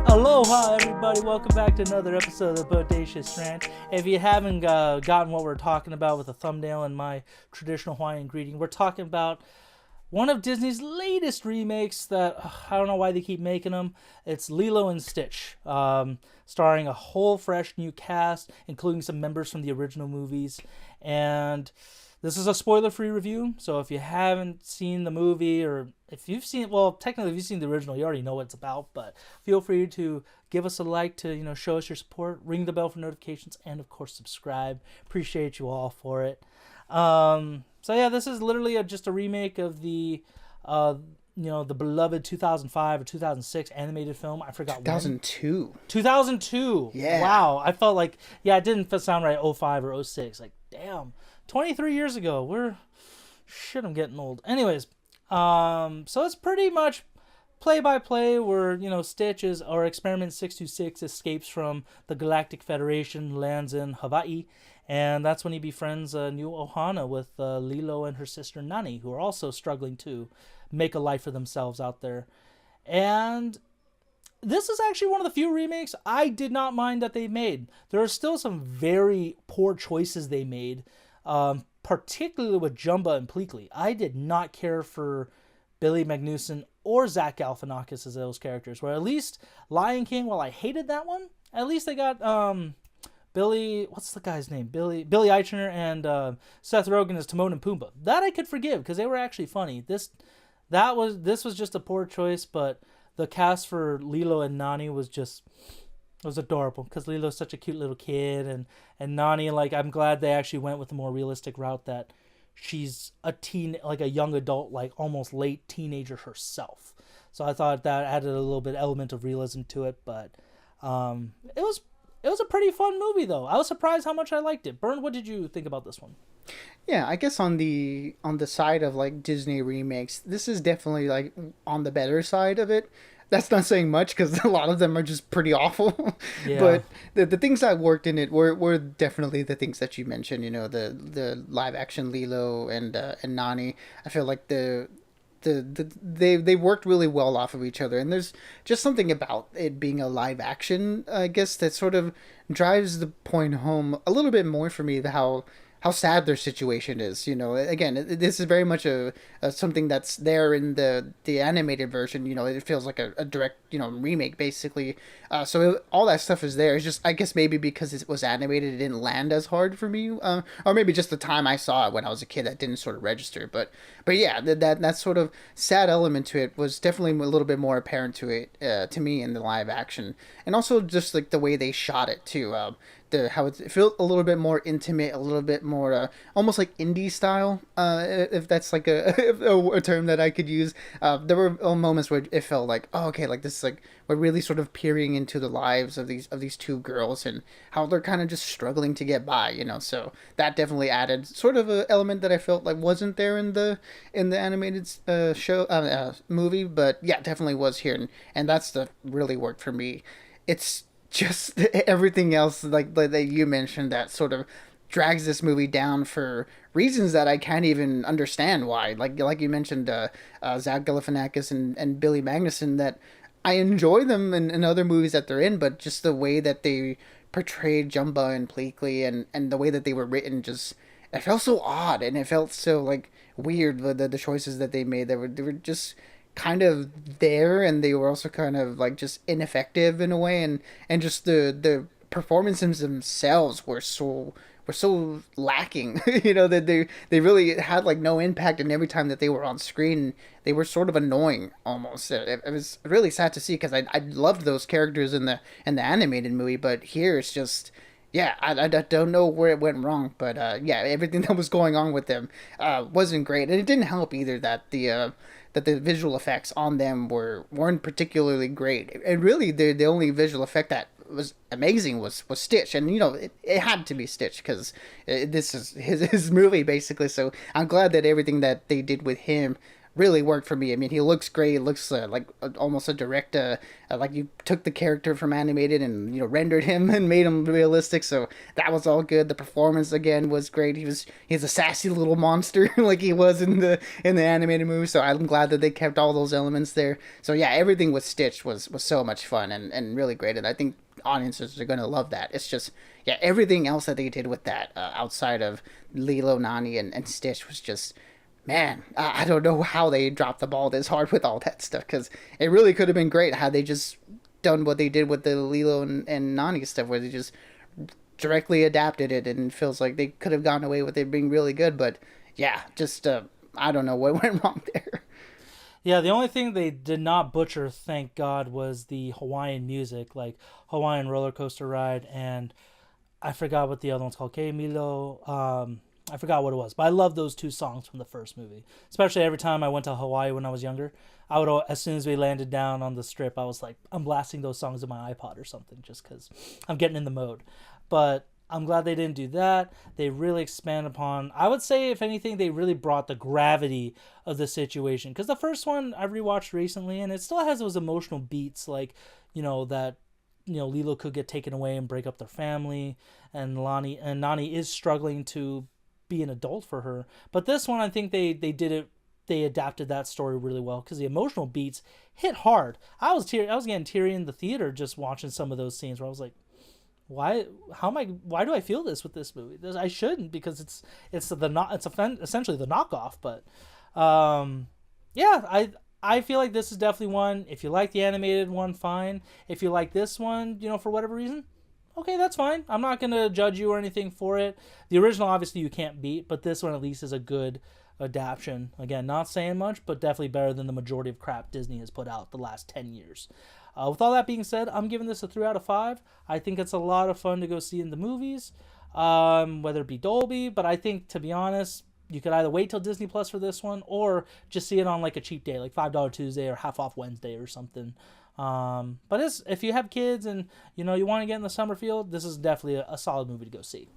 Aloha, everybody. Welcome back to another episode of the Bodacious Rant. If you haven't gotten what we're talking about with the thumbnail and my traditional Hawaiian greeting, we're talking about one of Disney's latest remakes that I don't know why they keep making them. It's Lilo and Stitch, starring a whole fresh new cast, including some members from the original movies. And this is a spoiler-free review, so if you haven't seen the movie, or if you've seen, well, technically if you've seen the original, you already know what it's about, but feel free to give us a like to, show us your support, ring the bell for notifications, and of course subscribe. Appreciate you all for it. So yeah, this is literally just a remake of the, the beloved 2005 or 2006 animated film. I forgot 2002. When. 2002. Yeah. Wow. I felt like, it didn't sound right. 05 or 06. Like, damn. 23 years ago. I'm getting old. Anyways, so it's pretty much play by play where, Stitch or Experiment 626 escapes from the Galactic Federation, lands in Hawaii, and that's when he befriends a new Ohana with Lilo and her sister Nani, who are also struggling to make a life for themselves out there. And this is actually one of the few remakes I did not mind that they made. There are still some very poor choices they made, particularly with Jumba and Pleakley. I did not care for Billy Magnuson or Zach Galifianakis as those characters. Where at least Lion King, while I hated that one, at least they got Billy, what's the guy's name? Billy Eichner and Seth Rogen as Timon and Pumbaa. That I could forgive because they were actually funny. This was just a poor choice, but the cast for Lilo and Nani was adorable because Lilo's such a cute little kid, and Nani, I'm glad they actually went with a more realistic route that she's a young adult, almost late teenager herself. So I thought that added a little bit element of realism to it, but it was a pretty fun movie though. I was surprised how much I liked it. Bern, what did you think about this one? Yeah, I guess on the side of Disney remakes, this is definitely on the better side of it. That's not saying much because a lot of them are just pretty awful. Yeah. But the things that worked in it were definitely the things that you mentioned. The live action Lilo and Nani. I feel like they worked really well off of each other, and there's just something about it being a live action, I guess, that sort of drives the point home a little bit more for me. How sad their situation is. Again, this is very much a something that's there in the animated version. It feels like a direct, remake basically. So all that stuff is there. It's just, I guess maybe because it was animated, it didn't land as hard for me. Or maybe just the time I saw it when I was a kid, that didn't sort of register. But yeah, that sort of sad element to it was definitely a little bit more apparent to me in the live action, and also just the way they shot it too. How it felt a little bit more intimate, a little bit more almost like indie style, if that's a term that I could use. There were moments where it felt like, oh, okay, this is we're really sort of peering into the lives of these two girls and how they're kind of just struggling to get by, So that definitely added sort of an element that I felt wasn't there in the animated movie, but yeah, definitely was here, and that stuff really worked for me. It's just everything else that you mentioned that sort of drags this movie down for reasons that I can't even understand why. Like you mentioned, Zach Galifianakis and Billy Magnuson, that I enjoy them in other movies that they're in, but just the way that they portrayed Jumba and Pleakley and the way that they were written, just it felt so odd, and it felt so weird. The choices that they made, they were just kind of there, and they were also kind of just ineffective in a way, and just the performances themselves were so lacking. That they really had no impact, and every time that they were on screen they were sort of annoying almost. It was really sad to see because I loved those characters in the animated movie, but here it's just, yeah, I don't know where it went wrong, but yeah, everything that was going on with them wasn't great, and it didn't help either that the visual effects on them weren't particularly great. And really, the only visual effect that was amazing was Stitch, and it had to be Stitch because this is his movie basically. So I'm glad that everything that they did with him really worked for me. I mean, he looks great. It looks like almost a direct, like you took the character from animated and rendered him and made him realistic. So that was all good. The performance again was great. He's a sassy little monster like he was in the animated movie. So I'm glad that they kept all those elements there. So yeah, everything with Stitch was so much fun and really great. And I think audiences are gonna love that. It's just yeah, everything else that they did with that outside of Lilo, Nani, and Stitch was just man, I don't know how they dropped the ball this hard with all that stuff because it really could have been great had they just done what they did with the Lilo and Nani stuff, where they just directly adapted it, and it feels like they could have gotten away with it being really good. But yeah, just I don't know what went wrong there. Yeah, the only thing they did not butcher, thank God, was the Hawaiian music, like Hawaiian Roller Coaster Ride, and I forgot what the other one's called. K Milo. I forgot what it was, but I love those two songs from the first movie. Especially every time I went to Hawaii when I was younger, I would as soon as we landed down on the strip, I was like, I'm blasting those songs in my iPod or something, just because I'm getting in the mode. But I'm glad they didn't do that. They really expand upon. I would say, if anything, they really brought the gravity of the situation. Because the first one I rewatched recently, and it still has those emotional beats, like that Lilo could get taken away and break up their family, and Nani is struggling to be an adult for her. But this one, I think they did it. They adapted that story really well because the emotional beats hit hard. I was getting teary in the theater just watching some of those scenes where I was like, why? How am I? Why do I feel this with this movie? I shouldn't, because it's essentially the knockoff. But yeah, I feel like this is definitely one. If you like the animated one, fine. If you like this one, for whatever reason, okay, that's fine. I'm not gonna judge you or anything for it. The original, obviously, you can't beat, but this one at least is a good adaptation. Again, not saying much, but definitely better than the majority of crap Disney has put out the last 10 years. With all that being said, I'm giving this a 3 out of 5. I think it's a lot of fun to go see in the movies, whether it be Dolby, but I think, to be honest, you could either wait till Disney Plus for this one or just see it on like a cheap day, like $5 Tuesday or half off Wednesday or something. But if you have kids and you want to get in the summer field, this is definitely a solid movie to go see.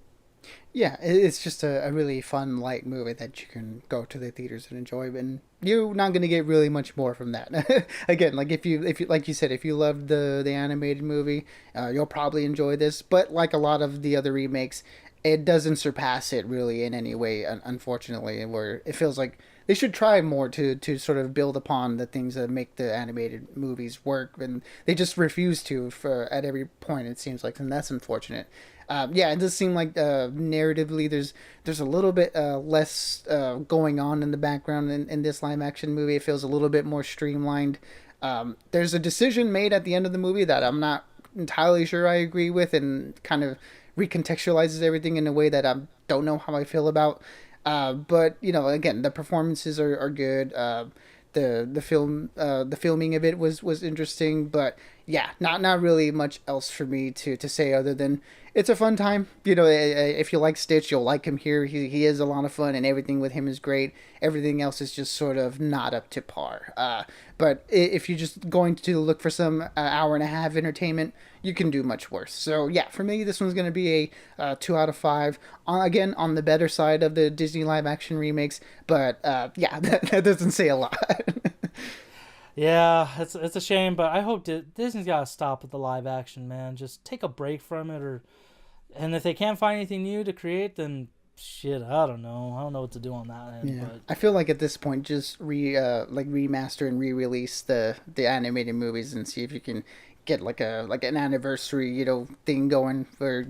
Yeah, it's just a really fun, light movie that you can go to the theaters and enjoy, and you're not going to get really much more from that. Again, like if you like you said, if you loved the animated movie, you'll probably enjoy this. But like a lot of the other remakes, it doesn't surpass it really in any way, unfortunately. Where it feels like they should try more to sort of build upon the things that make the animated movies work, and they just refuse to for at every point. It seems like, and that's unfortunate. Yeah, it does seem like narratively there's a little bit less going on in the background in this live action movie. It feels a little bit more streamlined. There's a decision made at the end of the movie that I'm not entirely sure I agree with, and kind of recontextualizes everything in a way that I don't know how I feel about. But again, the performances are good. The filming of it was interesting, but yeah, not really much else for me to say other than it's a fun time. If you like Stitch, you'll like him here. He is a lot of fun, and everything with him is great. Everything else is just sort of not up to par. But if you're just going to look for some hour and a half entertainment, you can do much worse. So yeah, for me, this one's going to be a 2 out of 5. Again, on the better side of the Disney live action remakes, but yeah, that doesn't say a lot. Yeah, it's a shame, but I hope Disney's got to stop with the live action, man. Just take a break from it, and if they can't find anything new to create, then shit, I don't know. I don't know what to do on that end. Yeah, But I feel like at this point, just remaster and re-release the animated movies and see if you can get like an anniversary thing going where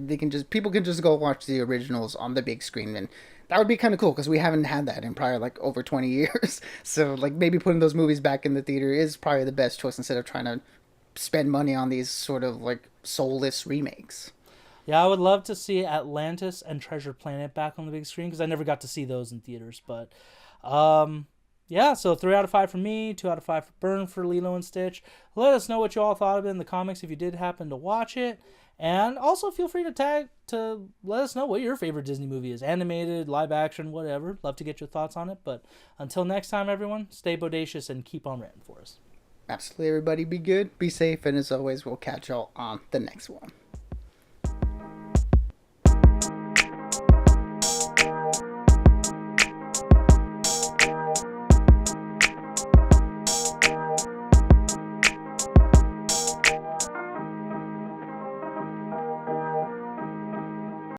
people can just go watch the originals on the big screen, and that would be kind of cool because we haven't had that in prior like over 20 years. So like maybe putting those movies back in the theater is probably the best choice instead of trying to spend money on these sort of like soulless remakes. yeah, I would love to see Atlantis and Treasure Planet back on the big screen because I never got to see those in theaters. But yeah, so 3 out of 5 for me, 2 out of 5 for Burn for Lilo and Stitch. Let us know what you all thought of it in the comics if you did happen to watch it. And also feel free to let us know what your favorite Disney movie is. Animated, live action, whatever. Love to get your thoughts on it. But until next time, everyone, stay bodacious and keep on ranting for us. Absolutely, everybody be good, be safe, and as always, we'll catch y'all on the next one.